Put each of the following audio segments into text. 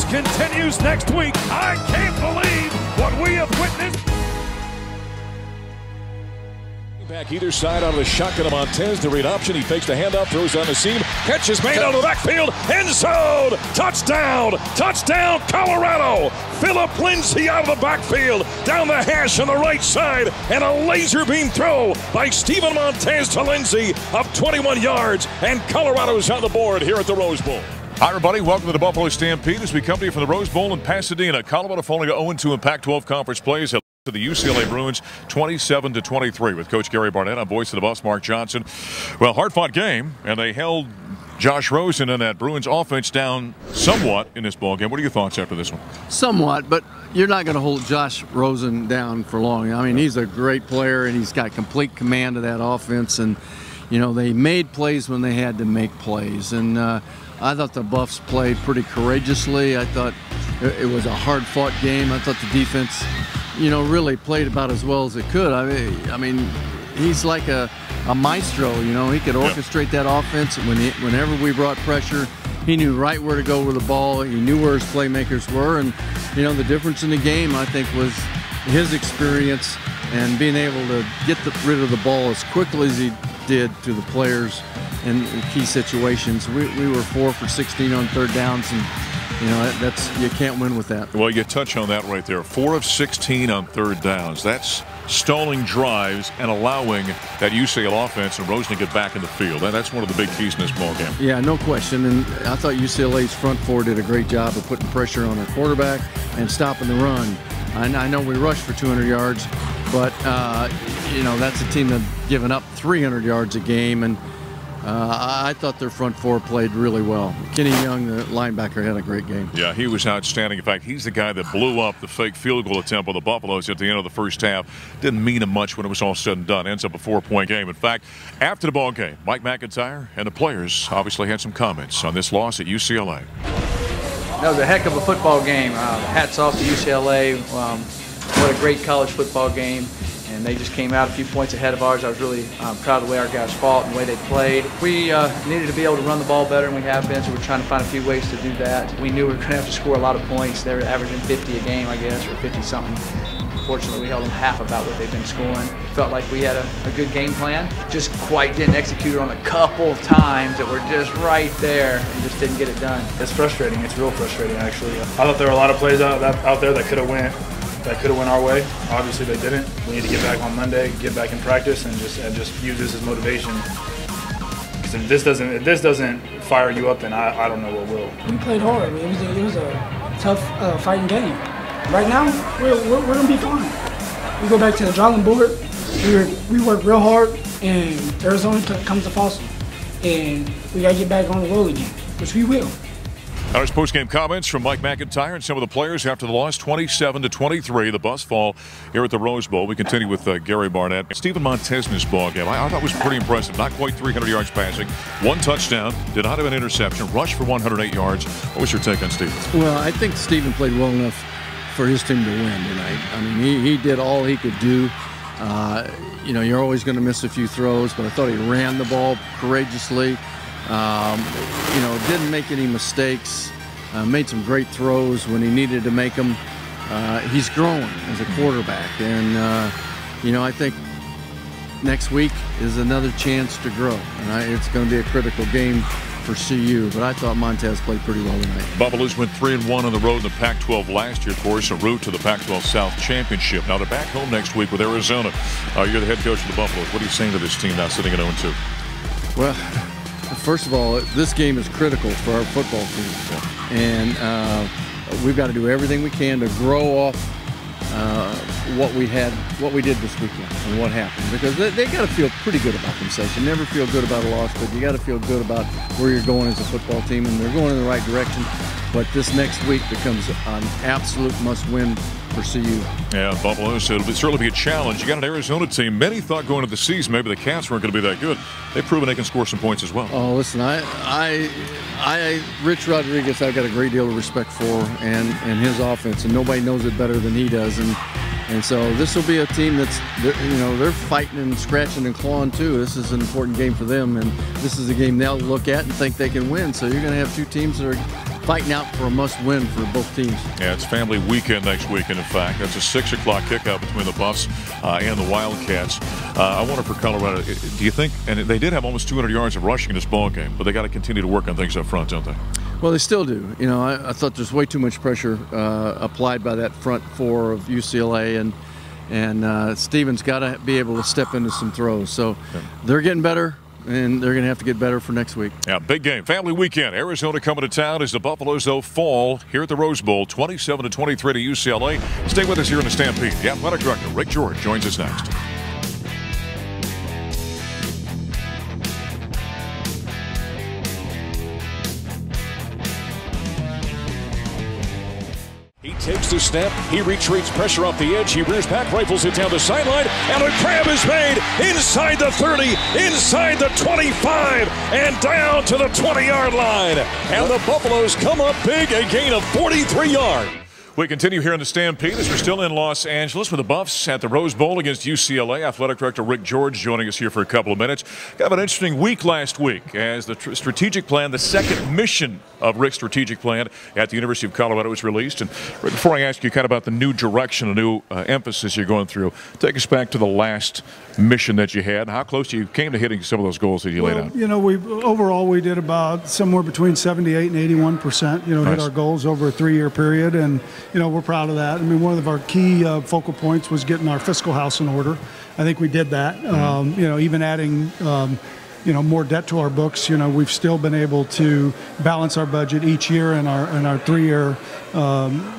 continues next week. I can't believe what we have witnessed. Back either side out of the shotgun of Montez. The read option. He fakes the handoff, throws on the seam. Catch is made out of the backfield. End zone. Touchdown. Touchdown, Colorado. Philip Lindsay out of the backfield. Down the hash on the right side. And a laser beam throw by Steven Montez to Lindsay of 21 yards. And Colorado's on the board here at the Rose Bowl. Hi, everybody. Welcome to the Buffalo Stampede as we come to you from the Rose Bowl in Pasadena. Colorado falling to 0-2 in Pac-12 conference plays. To the UCLA Bruins 27-23 with Coach Gary Barnett. I'm voice of the Buffs, Mark Johnson. Well, hard-fought game, and they held Josh Rosen and that Bruins offense down somewhat in this ballgame. What are your thoughts after this one? Somewhat, but you're not going to hold Josh Rosen down for long. I mean, he's a great player, and he's got complete command of that offense. And, you know, they made plays when they had to make plays. And I thought the Buffs played pretty courageously. I thought it was a hard-fought game. I thought the defense, you know, really played about as well as it could. I mean, he's like a maestro, you know. He could orchestrate that offense. Whenever we brought pressure, he knew right where to go with the ball. He knew where his playmakers were. And, you know, the difference in the game, I think, was his experience and being able to get rid of the ball as quickly as he did to the players in key situations. We were 4 for 16 on third downs, and you know, you can't win with that. Well, you touch on that right there. 4 of 16 on third downs. That's stalling drives and allowing that UCLA offense and Rosen to get back in the field. That's one of the big keys in this ballgame. Yeah, no question. And I thought UCLA's front four did a great job of putting pressure on our quarterback and stopping the run. I know we rushed for 200 yards, but you know, that's a team that's given up 300 yards a game, and I thought their front four played really well. Kenny Young, the linebacker, had a great game. Yeah, he was outstanding. In fact, he's the guy that blew up the fake field goal attempt on the Buffaloes at the end of the first half. Didn't mean him much when it was all said and done. Ends up a 4-point game. In fact, after the ball game, Mike McIntyre and the players obviously had some comments on this loss at UCLA. That was a heck of a football game. Hats off to UCLA. What a great college football game. And they just came out a few points ahead of ours. I was really proud of the way our guys fought and the way they played. We needed to be able to run the ball better than we have been, so we're trying to find a few ways to do that. We knew we were going to have to score a lot of points. They were averaging 50 a game, I guess, or 50-something. Unfortunately, we held them half about what they've been scoring. Felt like we had a good game plan. Just quite didn't execute it on a couple of times that were just right there and just didn't get it done. It's frustrating. It's real frustrating, actually. I thought there were a lot of plays out there that could have went our way. Obviously they didn't. We need to get back on Monday, get back in practice, and just use this as motivation. Because if this doesn't fire you up, then I don't know what will. We played hard. It was a tough fighting game. Right now we're gonna be fine. We go back to the drawing board. We work real hard, and Arizona comes to Fossil, and we gotta get back on the road again, which we will. There's post-game comments from Mike McIntyre and some of the players after the loss, 27-23. The Buffs fall here at the Rose Bowl. We continue with Gary Barnett. Steven Montez in this ballgame, I thought was pretty impressive. Not quite 300 yards passing, 1 touchdown, did not have an interception, rushed for 108 yards. What was your take on Steven? Well, I think Steven played well enough for his team to win tonight. I mean, he did all he could do. You know, you're always going to miss a few throws, but I thought he ran the ball courageously. You know, didn't make any mistakes, made some great throws when he needed to make them. He's growing as a quarterback, and you know, I think next week is another chance to grow, and it's going to be a critical game for CU, but I thought Montez played pretty well tonight. Buffaloes went 3-1 on the road in the Pac-12 last year, of course, a route to the Pac-12 South Championship. Now they're back home next week with Arizona. You're the head coach of the Buffaloes. What are you saying to this team now sitting at 0-2? Well, first of all, this game is critical for our football team, and we've got to do everything we can to grow off what we did this weekend and what happened, because they got to feel pretty good about themselves. You never feel good about a loss, but you got to feel good about where you're going as a football team, and they're going in the right direction. But this next week becomes an absolute must-win for CU. Yeah, Buffalo, so it'll certainly be a challenge. You got an Arizona team. Many thought going into the season maybe the Cats weren't going to be that good. They've proven they can score some points as well. Oh, listen, Rich Rodriguez, I've got a great deal of respect for, and his offense, and nobody knows it better than he does. And so this will be a team that's, you know, they're fighting and scratching and clawing too. This is an important game for them, and this is a game they'll look at and think they can win. So you're going to have two teams that are fighting out for a must-win for both teams. Yeah, it's family weekend next weekend, in fact. That's a 6 o'clock kickoff between the Buffs and the Wildcats. I wonder for Colorado, do you think, and they did have almost 200 yards of rushing in this ball game, but they got to continue to work on things up front, don't they? Well, they still do. You know, I thought there's way too much pressure applied by that front four of UCLA, and Stevens got to be able to step into some throws. So they're getting better, and they're going to have to get better for next week. Yeah, big game. Family weekend. Arizona coming to town as the Buffaloes, though, fall here at the Rose Bowl, 27-23 to UCLA. Stay with us here in the Stampede. The athletic director, Rick George, joins us next. He takes the snap, he retreats, pressure off the edge, he rears back, rifles it down the sideline, and a grab is made inside the 30, inside the 25, and down to the 20-yard line. And the Buffaloes come up big, a gain of 43 yards. We continue here in the Stampede as we're still in Los Angeles with the Buffs at the Rose Bowl against UCLA. Athletic Director Rick George joining us here for a couple of minutes. Got an interesting week last week as the strategic plan, the second mission of Rick's strategic plan at the University of Colorado was released. And Rick, before I ask you kind of about the new direction, the new emphasis you're going through, take us back to the last mission that you had and how close you came to hitting some of those goals that you laid out. You know, overall we did about somewhere between 78 and 81%, hit our goals over a 3-year period, and we're proud of that. I mean, one of our key focal points was getting our fiscal house in order. I think we did that. Even adding more debt to our books, we've still been able to balance our budget each year in our 3-year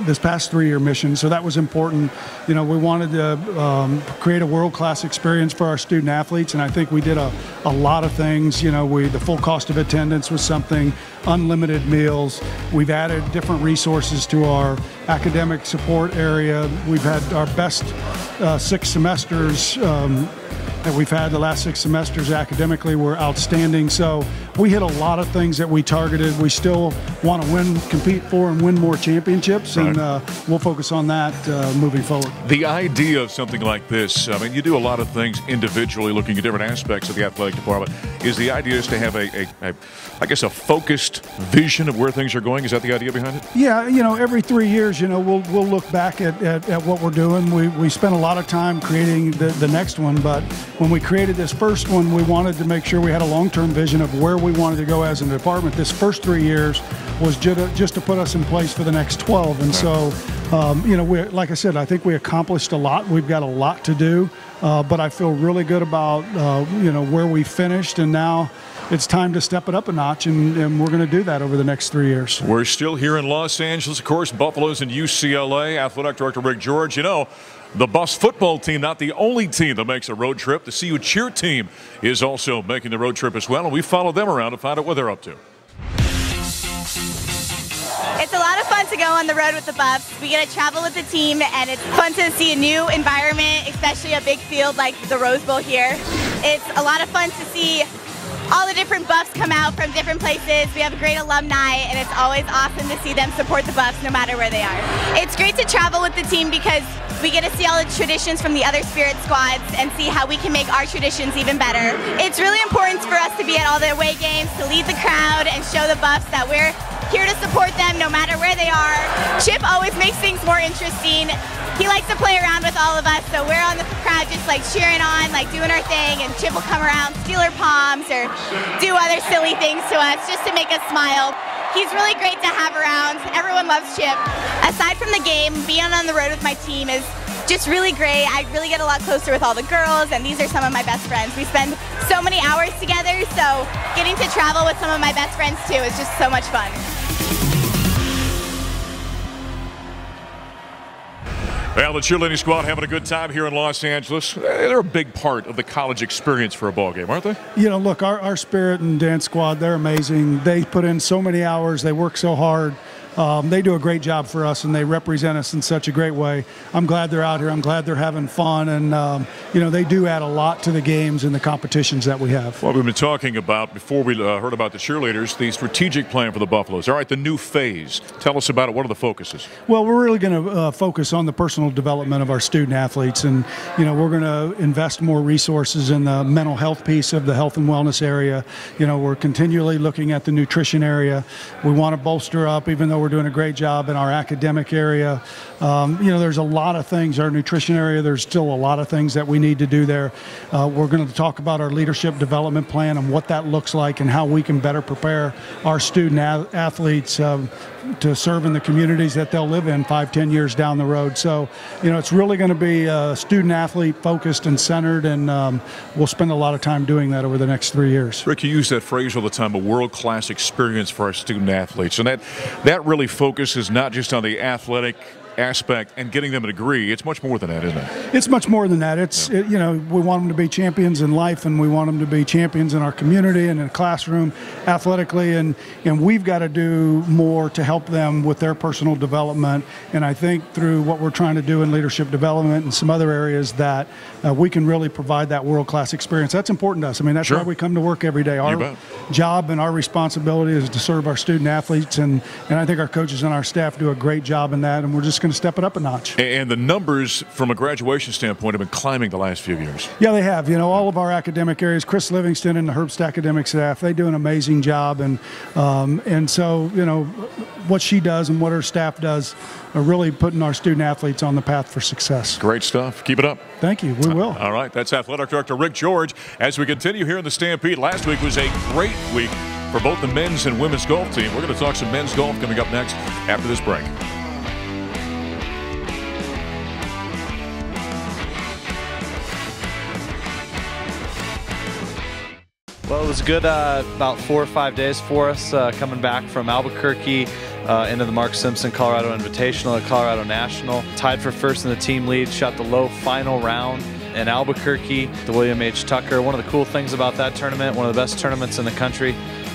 this past 3-year mission. So that was important. We wanted to create a world-class experience for our student athletes, and I think we did a lot of things. The full cost of attendance was something, unlimited meals. We've added different resources to our academic support area. We've had our best 6 semesters that we've had. The last 6 semesters academically were outstanding. So we hit a lot of things that we targeted. We still want to compete for and win more championships, and we'll focus on that moving forward. The idea of something like this, I mean, you do a lot of things individually looking at different aspects of the athletic department. Is the idea is to have I guess a focused vision of where things are going? Is that the idea behind it? Yeah, every 3 years, we'll look back at what we're doing. We spent a lot of time creating the next one, but when we created this first one, we wanted to make sure we had a long-term vision of where we wanted to go as a department. This first 3 years was just to put us in place for the next 12. And so, like I said, I think we accomplished a lot. We've got a lot to do, but I feel really good about, where we finished, and now it's time to step it up a notch, and we're going to do that over the next 3 years. We're still here in Los Angeles, of course, Buffaloes and UCLA. Athletic Director Rick George, the Buffs football team, not the only team that makes a road trip. The CU cheer team is also making the road trip as well, and we follow them around to find out what they're up to. It's a lot of fun to go on the road with the Buffs. We get to travel with the team, and it's fun to see a new environment, especially a big field like the Rose Bowl here. It's a lot of fun to see all the different Buffs come out from different places. We have a great alumni, and it's always awesome to see them support the Buffs no matter where they are. It's great to travel with the team because we get to see all the traditions from the other Spirit squads and see how we can make our traditions even better. It's really important for us to be at all the away games, to lead the crowd and show the Buffs that we're here to support them no matter where they are. Chip always makes things more interesting. He likes to play around with all of us, so we're on the crowd just like cheering on, like doing our thing, and Chip will come around, steal our palms, or do other silly things to us just to make us smile. He's really great to have around. Everyone loves Chip. Aside from the game, being on the road with my team is just really great. I really get a lot closer with all the girls, and these are some of my best friends. We spend so many hours together, so getting to travel with some of my best friends too is just so much fun. Well, the cheerleading squad having a good time here in Los Angeles. They're a big part of the college experience for a ball game, aren't they? Look, our Spirit and dance squad, they're amazing. They put in so many hours. They work so hard. they do a great job for us, and they represent us in such a great way. I'm glad they're out here. I'm glad they're having fun, and you know, they do add a lot to the games and the competitions that we have. Well, we've been talking about, before we heard about the cheerleaders, the strategic plan for the Buffaloes. All right, the new phase. Tell us about it. What are the focuses? Well, we're really going to focus on the personal development of our student athletes, and you know, we're going to invest more resources in the mental health piece of the health and wellness area. You know, we're continually looking at the nutrition area. We want to bolster up, even though we're doing a great job in our academic area. You know, there's a lot of things. Our nutrition area, there's still a lot of things that we need to do there. We're going to talk about our leadership development plan and what that looks like and how we can better prepare our student athletes to serve in the communities that they'll live in 5-10 years down the road. So, you know, it's really going to be student athlete focused and centered, and we'll spend a lot of time doing that over the next 3 years. Rick, you use that phrase all the time, a world-class experience for our student athletes, and that really focuses not just on the athletic aspect and getting them a degree. It's much more than that, isn't it? It's much more than that. It's you know, we want them to be champions in life, and we want them to be champions in our community and in the classroom athletically, and we've got to do more to help them with their personal development. And I think through what we're trying to do in leadership development and some other areas that we can really provide that world-class experience. That's important to us. I mean, that's why we come to work every day. Our job and our responsibility is to serve our student athletes, and I think our coaches and our staff do a great job in that, and we're just going to step it up a notch. And the numbers from a graduation standpoint have been climbing the last few years. Yeah, they have. You know, all of our academic areas, Chris Livingston and the Herbst academic staff, they do an amazing job, and so, you know, what she does and what her staff does are really putting our student athletes on the path for success. Great stuff. Keep it up. Thank you. We will. All right. That's Athletic Director Rick George. As we continue here in the Stampede, last week was a great week for both the men's and women's golf team. We're going to talk some men's golf coming up next after this break. Well, it was good about 4 or 5 days for us coming back from Albuquerque into the Mark Simpson Colorado Invitational at Colorado National. Tied for first in the team lead, shot the low final round in Albuquerque, the William H. Tucker. One of the cool things about that tournament, one of the best tournaments in the country.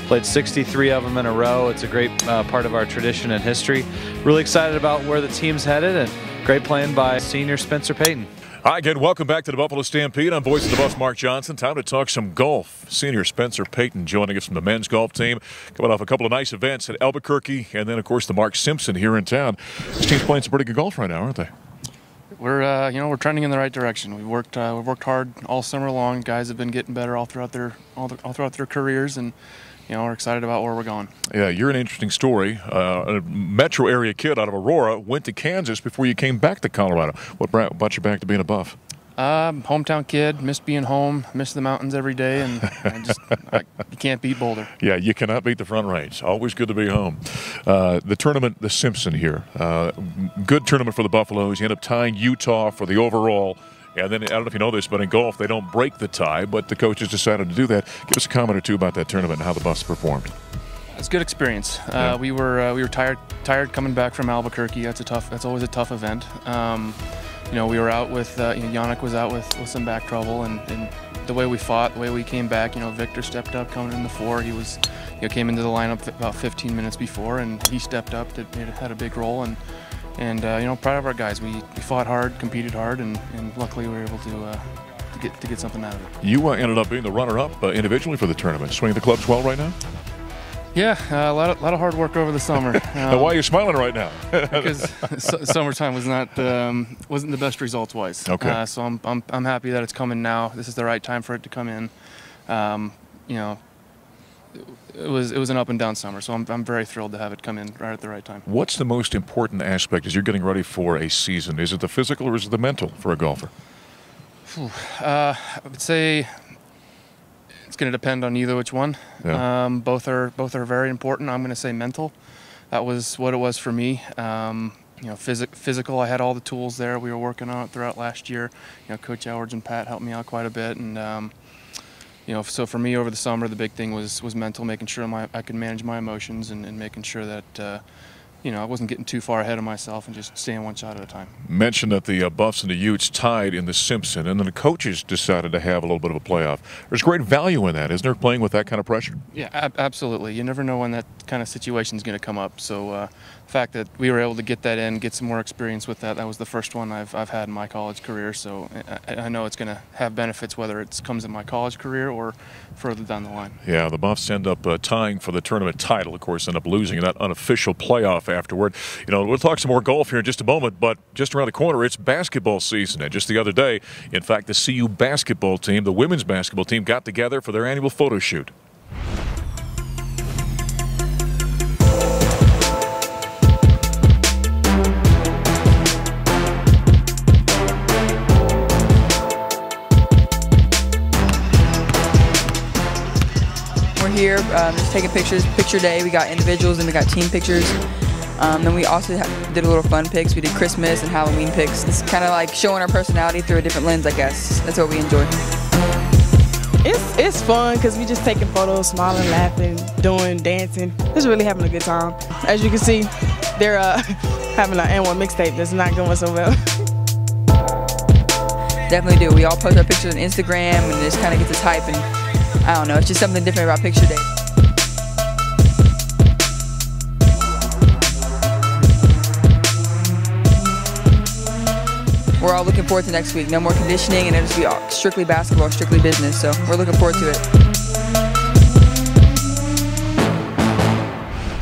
Played 63 of them in a row. It's a great part of our tradition and history. Really excited about where the team's headed, and great playing by senior Spencer Painton. Hi again, welcome back to the Buffalo Stampede. I'm Voice of the Buffs, Mark Johnson. Time to talk some golf. Senior Spencer Painton joining us from the men's golf team. Coming off a couple of nice events at Albuquerque, and then, of course, the Mark Simpson here in town. This team's playing some pretty good golf right now, aren't they? We're, you know, we're trending in the right direction. We've worked hard all summer long. Guys have been getting better all throughout their careers, and you know, we're excited about where we're going. Yeah, you're an interesting story. A metro area kid out of Aurora, went to Kansas before you came back to Colorado. What brought you back to being a Buff? Hometown kid, miss being home, miss the mountains every day, and you can't beat Boulder. Yeah, you cannot beat the Front Range. Always good to be home. The tournament, the Simpson here, good tournament for the Buffaloes. You end up tying Utah for the overall. And then, I don't know if you know this, but in golf, they don't break the tie, but the coaches decided to do that. Give us a comment or two about that tournament and how the Buffs performed. It's a good experience. Yeah. We were tired coming back from Albuquerque. That's always a tough event. You know, we were out with, Yannick was out with some back trouble, and the way we fought, the way we came back, you know, Victor stepped up coming in the 4. He was, came into the lineup about 15 minutes before, and he stepped up, had a big role, and proud of our guys. We fought hard, competed hard, and luckily we were able to get something out of it. You ended up being the runner-up individually for the tournament. Swinging the clubs well right now? Yeah, a lot of hard work over the summer. Why are you smiling right now? Because summertime was wasn't the best results wise. Okay. So I'm happy that it's coming now. This is the right time for it to come in. You know, it was an up and down summer, so I'm very thrilled to have it come in right at the right time. What's the most important aspect as you're getting ready for a season? Is it the physical or is it the mental for a golfer? I would say it's going to depend on either which one. Yeah. Both are very important. I'm going to say mental. That was what it was for me. Physical. I had all the tools there. We were working on it throughout last year. Coach Edwards and Pat helped me out quite a bit, and so for me over the summer, the big thing was mental, making sure I could manage my emotions and making sure that I wasn't getting too far ahead of myself and just staying one shot at a time. Mentioned that the Buffs and the Utes tied in the Simpson, and then the coaches decided to have a little bit of a playoff. There's great value in that, isn't there, playing with that kind of pressure? Yeah, absolutely. You never know when that kind of situation is going to come up. So the fact that we were able to get that in, get some more experience with that, that was the first one I've had in my college career. So I know it's going to have benefits whether it comes in my college career or further down the line. Yeah, the Buffs end up tying for the tournament title, of course, end up losing in that unofficial playoff afterward. You know, we'll talk some more golf here in just a moment, but just around the corner, it's basketball season. And just the other day, in fact, the CU basketball team, the women's basketball team, got together for their annual photo shoot. Here, just taking pictures, picture day. We got individuals and we got team pictures. Then we also did a little fun pics. We did Christmas and Halloween pics. It's kind of like showing our personality through a different lens, I guess. That's what we enjoy. It's fun because we just taking photos, smiling, laughing, dancing. Just really having a good time. As you can see, they're having an N1 mixtape that's not going so well. Definitely do. We all post our pictures on Instagram and it just kind of gets us hype, and I don't know, it's just something different about picture day. We're all looking forward to next week. No more conditioning, and it'll just be strictly basketball, strictly business. So we're looking forward to it.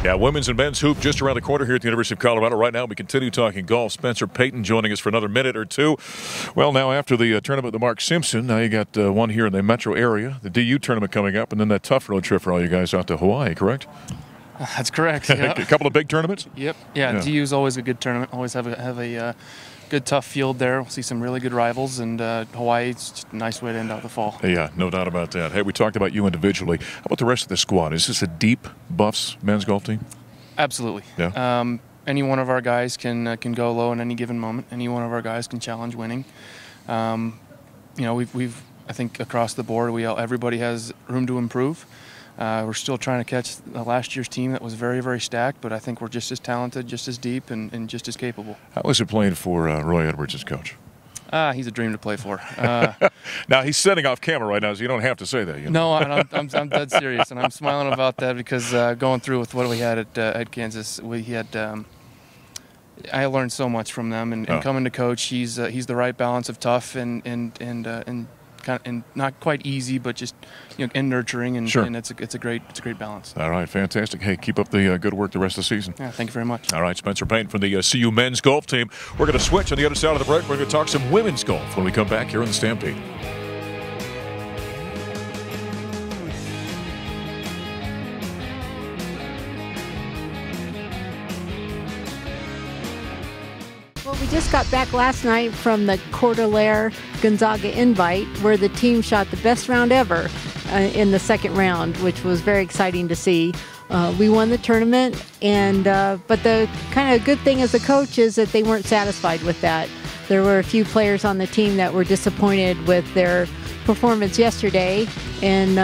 Yeah, women's and men's hoop just around the corner here at the University of Colorado. Right now, we continue talking golf. Spencer Painton joining us for another minute or two. Well, now after the tournament, the Mark Simpson, now you got one here in the metro area, the DU tournament coming up, and then that tough road trip for all you guys out to Hawaii, correct? That's correct. Yeah. A couple of big tournaments? Yep. Yeah, DU is always a good tournament. Always have a good tough field there. We'll see some really good rivals, and Hawaii, it's just a nice way to end out the fall. Yeah, no doubt about that. Hey, we talked about you individually. How about the rest of the squad? Is this a deep Buffs men's golf team? Absolutely. Yeah. Any one of our guys can go low in any given moment. Any one of our guys can challenge winning. You know, we've I think across the board, everybody has room to improve. We're still trying to catch last year's team that was very, very stacked, but I think we're just as talented, just as deep, and just as capable. How was it playing for Roy Edwards as coach? He's a dream to play for. Now, he's sitting off camera right now, so you don't have to say that. You know? No, I'm dead serious, and I'm smiling about that because going through with what we had at Kansas, I learned so much from them, and coming to coach, he's the right balance of tough and not quite easy, but just and nurturing, and, sure. And it's a great balance. All right, fantastic. Hey, keep up the good work the rest of the season. Yeah, thank you very much. All right, Spencer Painton from the CU men's golf team. We're going to switch on the other side of the break. We're going to talk some women's golf when we come back here on the Stampede. Well, we just got back last night from the Cordillera Gonzaga Invite, where the team shot the best round ever in the second round, which was very exciting to see. We won the tournament, and but the kind of good thing as a coach is that they weren't satisfied with that. There were a few players on the team that were disappointed with their performance yesterday, and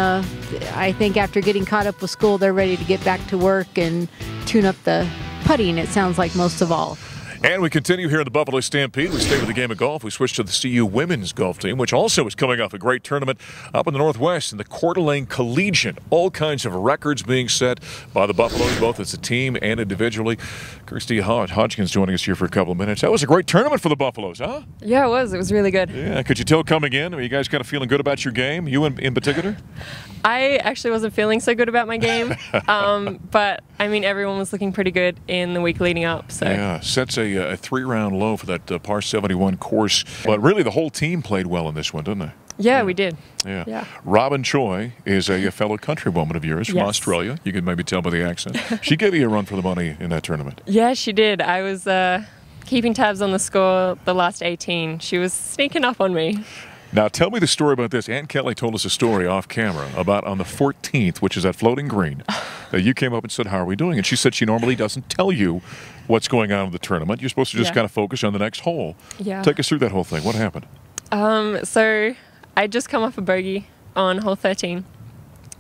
I think after getting caught up with school, they're ready to get back to work and tune up the putting, it sounds like, most of all. And we continue here in the Buffalo Stampede. We stay with the game of golf. We switch to the CU women's golf team, which also is coming off a great tournament up in the Northwest in the Coeur d'Alene Collegiate. All kinds of records being set by the Buffaloes, both as a team and individually. Kirstie Hodgkins joining us here for a couple of minutes. That was a great tournament for the Buffaloes, huh? Yeah, it was. It was really good. Yeah, could you tell coming in? Are you guys kind of feeling good about your game? You in particular? I actually wasn't feeling so good about my game, but I mean, everyone was looking pretty good in the week leading up. So yeah, sets a 3-round low for that par 71 course. But really, the whole team played well in this one, didn't they? Yeah, we did. Yeah. Robin Choi is a fellow countrywoman of yours from Australia. You can maybe tell by the accent. She gave you a run for the money in that tournament. Yeah, she did. I was keeping tabs on the score the last 18. She was sneaking up on me. Now, tell me the story about this. Ann Kelly told us a story off camera about on the 14th, which is that floating green, that you came up and said, how are we doing? And she said she normally doesn't tell you what's going on in the tournament. You're supposed to just kind of focus on the next hole. Yeah. Take us through that whole thing. What happened? So I just come off a bogey on hole 13,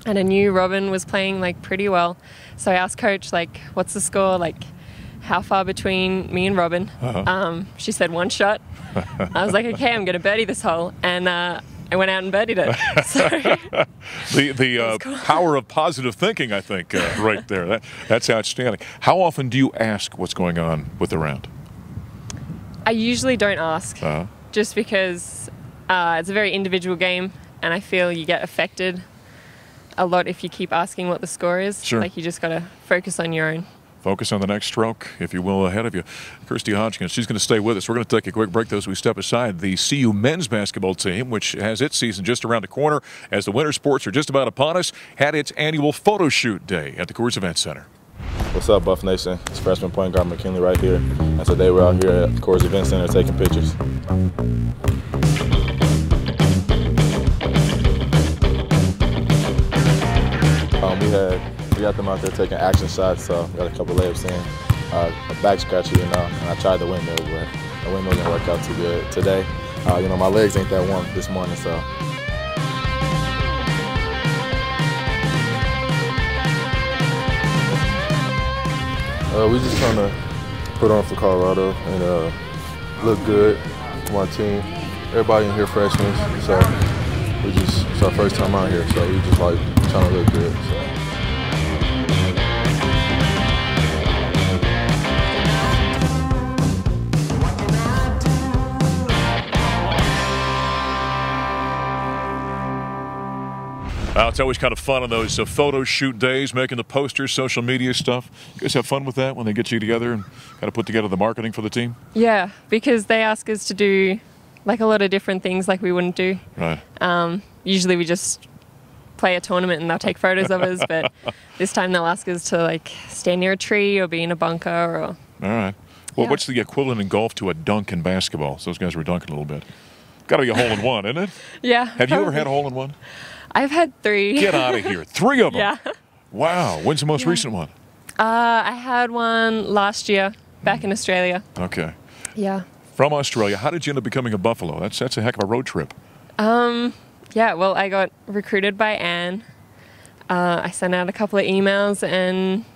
and I knew Robin was playing like pretty well. So I asked Coach, like, what's the score? Like, how far between me and Robin? She said 1 shot. I was like, okay, I'm going to birdie this hole. And I went out and birdied it. So. the cool. Power of positive thinking, I think, right there. That's outstanding. How often do you ask what's going on with the round? I usually don't ask, just because it's a very individual game, and I feel you get affected a lot if you keep asking what the score is. Sure. Like, you just got to focus on your own. Focus on the next stroke, if you will, ahead of you. Kirstie Hodgkins, she's going to stay with us. We're going to take a quick break, though, as we step aside. The CU men's basketball team, which has its season just around the corner as the winter sports are just about upon us, had its annual photo shoot day at the Coors Event Center. What's up, Buff Nation? It's freshman point guard McKinley right here. And today we're out here at the Coors Event Center taking pictures. We got them out there taking action shots, so we got a couple layups in. A back scratcher, and I tried the windmill, but the windmill didn't work out too good today. My legs ain't that warm this morning, so. We just trying to put on for Colorado and look good for our team. Everybody in here freshmen, so it's our first time out here, so we just like trying to look good. So. It's always kind of fun on those photo shoot days, making the posters, social media stuff. You guys have fun with that when they get you together and kind of put together the marketing for the team? Yeah, because they ask us to do like a lot of different things like we wouldn't do. Right. Usually we just play a tournament and they'll take photos of us, but this time they'll ask us to like stand near a tree or be in a bunker or... All right. Well, what's the equivalent in golf to a dunk in basketball? So those guys were dunking a little bit. Got to be a hole-in-one, isn't it? Yeah. Have you ever had a hole-in-one? I've had 3. Get out of here. 3 of them? Yeah. Wow. When's the most recent one? I had one last year back in Australia. Okay. Yeah. From Australia. How did you end up becoming a Buffalo? That's a heck of a road trip. Yeah, well, I got recruited by Anne. I sent out a couple of emails and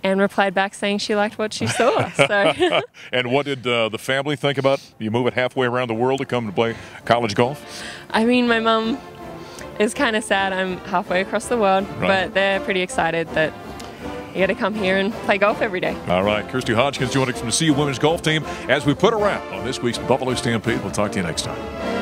Anne replied back saying she liked what she saw. So. And what did the family think about you moving halfway around the world to come to play college golf? I mean, my mum is kind of sad I'm halfway across the world, but they're pretty excited that you got to come here and play golf every day. All right, Kirstie Hodgkins joining us from the CU women's golf team as we put a wrap on this week's Buffalo Stampede. We'll talk to you next time.